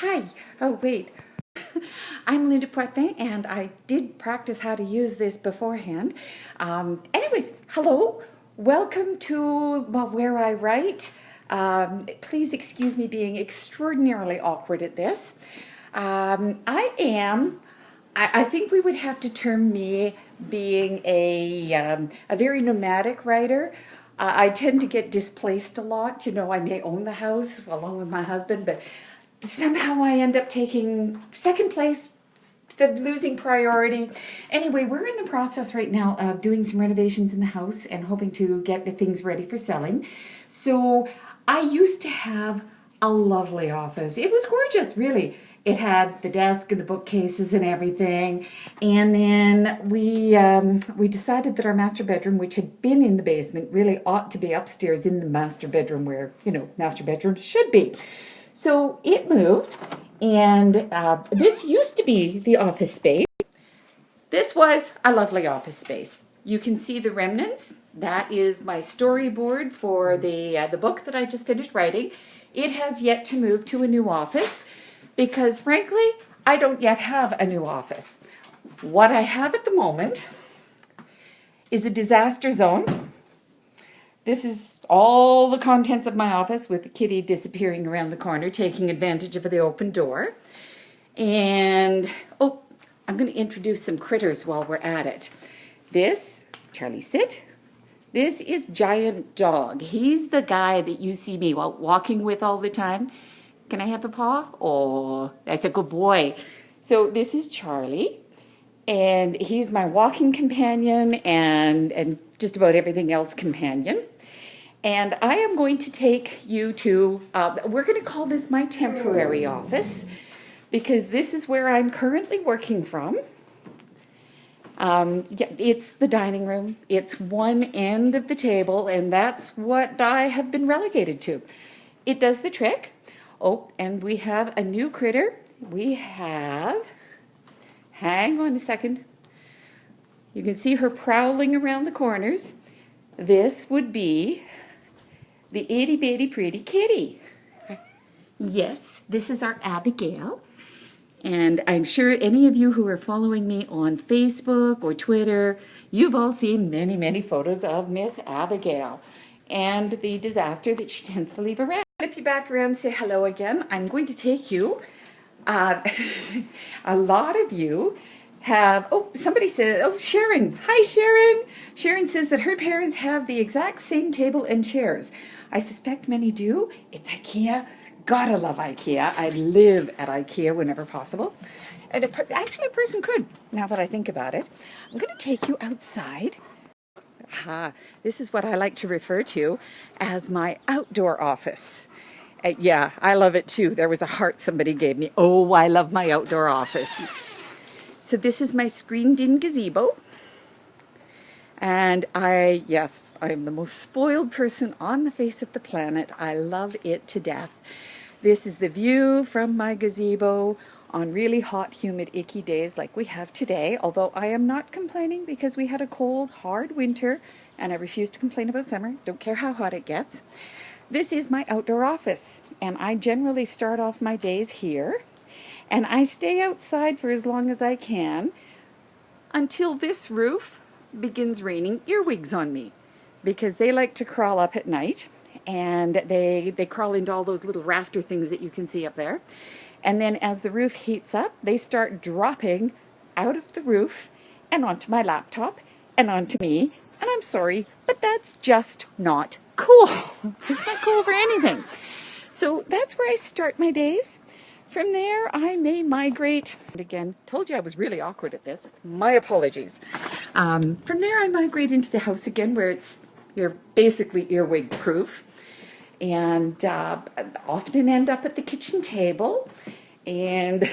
Hi. Oh, wait. I'm Linda Poitevin, and I did practice how to use this beforehand. Anyways, hello. Welcome to where I write. Please excuse me being extraordinarily awkward at this. I think we would have to term me being a very nomadic writer. I tend to get displaced a lot. You know, I may own the house along with my husband, but somehow I end up taking second place, losing priority. Anyway, we're in the process right now of doing some renovations in the house and hoping to get the things ready for selling. So I used to have a lovely office. It was gorgeous, really. It had the desk and the bookcases and everything. And then we decided that our master bedroom, which had been in the basement, really ought to be upstairs in the master bedroom where, you know, master bedrooms should be. So it moved, and this used to be the office space. This was a lovely office space. You can see the remnants. That is my storyboard for the book that I just finished writing. It has yet to move to a new office because, frankly, I don't yet have a new office. What I have at the moment is a disaster zone. This is all the contents of my office with the kitty disappearing around the corner, taking advantage of the open door. And, oh, I'm going to introduce some critters while we're at it. This, Charlie, sit. This is Giant Dog. He's the guy that you see me walking with all the time. Can I have a paw? Oh, that's a good boy. So this is Charlie, and he's my walking companion and just about everything else companion. And I am going to take you to, we're going to call this my temporary office, because this is where I'm currently working from. Yeah, it's the dining room. It's one end of the table, and that's what I have been relegated to. It does the trick. Oh, and we have a new critter. We have, hang on a second. You can see her prowling around the corners. This would be the Itty Bitty Kitty. Yes, this is our Abigail. And I'm sure any of you who are following me on Facebook or Twitter, you've all seen many, many photos of Miss Abigail and the disaster that she tends to leave around. If you back around and say hello again, I'm going to take you. A lot of you have, oh, somebody says, oh, Sharon. Hi, Sharon. Sharon says that her parents have the exact same table and chairs. I suspect many do. It's IKEA. Gotta love IKEA. I live at IKEA whenever possible. And actually, a person could, now that I think about it. I'm going to take you outside. This is what I like to refer to as my outdoor office. Yeah, I love it too. There was a heart somebody gave me. Oh, I love my outdoor office. So this is my screened-in gazebo. And yes, I'm the most spoiled person on the face of the planet. I love it to death. This is the view from my gazebo on really hot, humid, icky days like we have today, although I am not complaining because we had a cold, hard winter, and I refuse to complain about summer. Don't care how hot it gets. This is my outdoor office, and I generally start off my days here, and I stay outside for as long as I can until this roof begins raining earwigs on me, because they like to crawl up at night, and they crawl into all those little rafter things that you can see up there. And then as the roof heats up, they start dropping out of the roof and onto my laptop and onto me. And I'm sorry, but that's just not cool. It's not cool for anything. So that's where I start my days. From there, I may migrate. And again, told you I was really awkward at this. My apologies. From there, I migrate into the house again, where you're basically earwig proof, and often end up at the kitchen table. And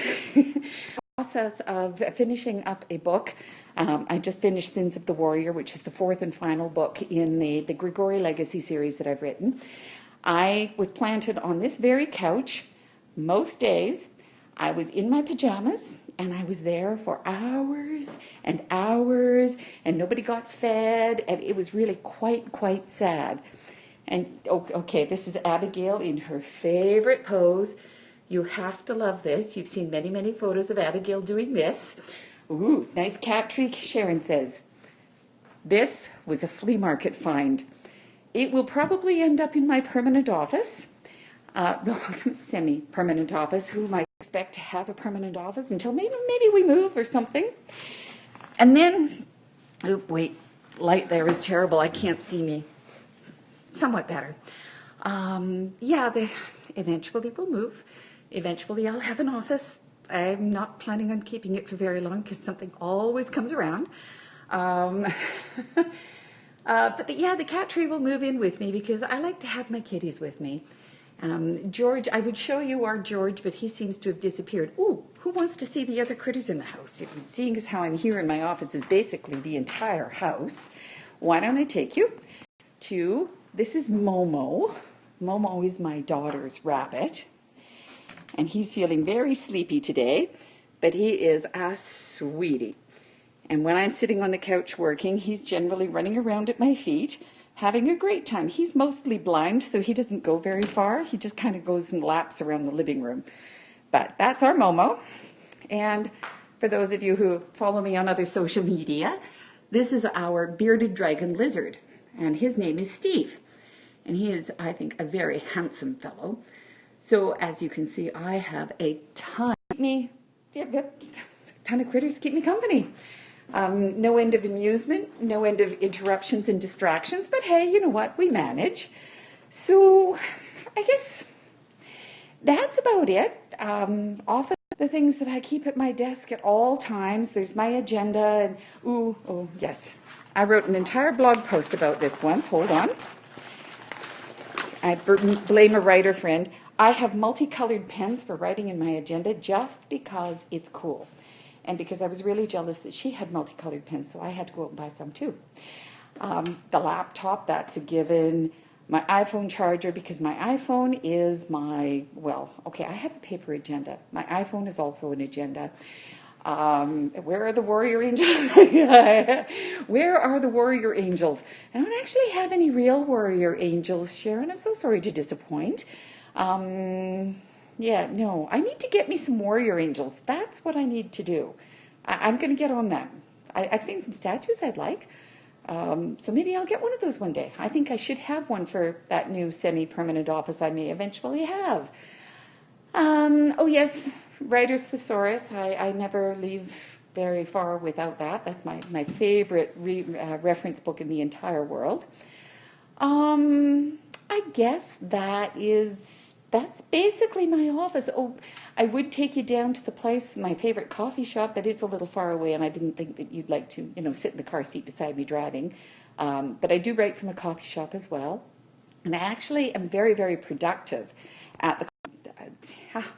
process of finishing up a book. I just finished Sins of the Warrior, which is the fourth and final book in the Grigori Legacy series that I've written. I was planted on this very couch most days. I was in my pajamas, and I was there for hours and hours, and nobody got fed, and it was really quite sad. And okay, this is Abigail in her favorite pose. You have to love this. You've seen many, many photos of Abigail doing this. Ooh, nice cat tree, Sharon says. This was a flea market find. It will probably end up in my permanent office. Semi-permanent office. Who might expect to have a permanent office until maybe we move or something. And then, oh wait, light there is terrible. I can't see me. Somewhat better. Eventually we'll move. Eventually I'll have an office. I'm not planning on keeping it for very long because something always comes around. But the cat tree will move in with me because I like to have my kitties with me. George, I would show you our George, but he seems to have disappeared. Ooh, who wants to see the other critters in the house? Seeing as how I'm here in my office is basically the entire house, why don't I take you to, this is Momo. Momo is my daughter's rabbit, and he's feeling very sleepy today, but he is a sweetie. And when I'm sitting on the couch working, he's generally running around at my feet, having a great time. He's mostly blind, so he doesn't go very far. He just kind of goes and laps around the living room. But that's our Momo. And for those of you who follow me on other social media, this is our bearded dragon lizard, and his name is Steve. And he is, I think, a very handsome fellow. So as you can see, I have a ton of critters keep me company. No end of amusement, no end of interruptions and distractions, but hey, you know what, we manage. So I guess that's about it. Often the things that I keep at my desk at all times, there's my agenda, and oh yes, I wrote an entire blog post about this once, hold on. I blame a writer friend. I have multicolored pens for writing in my agenda just because it's cool. And because I was really jealous that she had multicolored pens, so I had to go out and buy some too. The laptop, that's a given. My iPhone charger, because my iPhone is I have a paper agenda. My iPhone is also an agenda. Where are the warrior angels? Where are the warrior angels? I don't actually have any real warrior angels, Sharon. I'm so sorry to disappoint. No, I need to get me some warrior angels. That's what I need to do. I'm going to get on that. I've seen some statues I'd like. So maybe I'll get one of those one day. I think I should have one for that new semi-permanent office I may eventually have. Oh yes, Writer's Thesaurus. I never leave very far without that. That's my favorite reference book in the entire world. I guess that's basically my office. Oh, I would take you down to the place, my favorite coffee shop, but it's a little far away, and I didn't think that you'd like to, sit in the car seat beside me driving. But I do write from a coffee shop as well. And I actually am very, very productive at the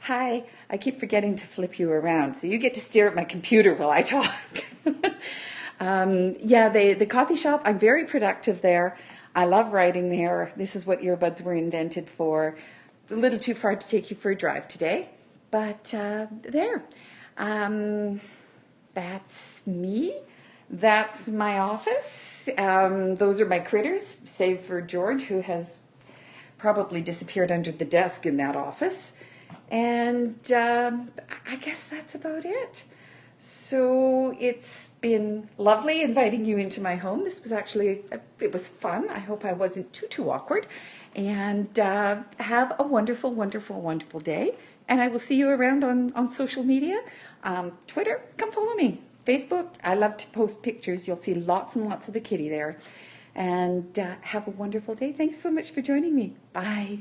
Hi, I keep forgetting to flip you around, so you get to stare at my computer while I talk. The coffee shop, I'm very productive there. I love writing there. This is what earbuds were invented for. A little too far to take you for a drive today, but there. That's me. That's my office. Those are my critters, save for George, who has probably disappeared under the desk in that office. And I guess that's about it. So it's been lovely inviting you into my home. This was actually, it was fun. I hope I wasn't too awkward. And have a wonderful, wonderful, wonderful day. And I will see you around on social media. Twitter, come follow me. Facebook, I love to post pictures. You'll see lots and lots of the kitty there. And have a wonderful day. Thanks so much for joining me. Bye.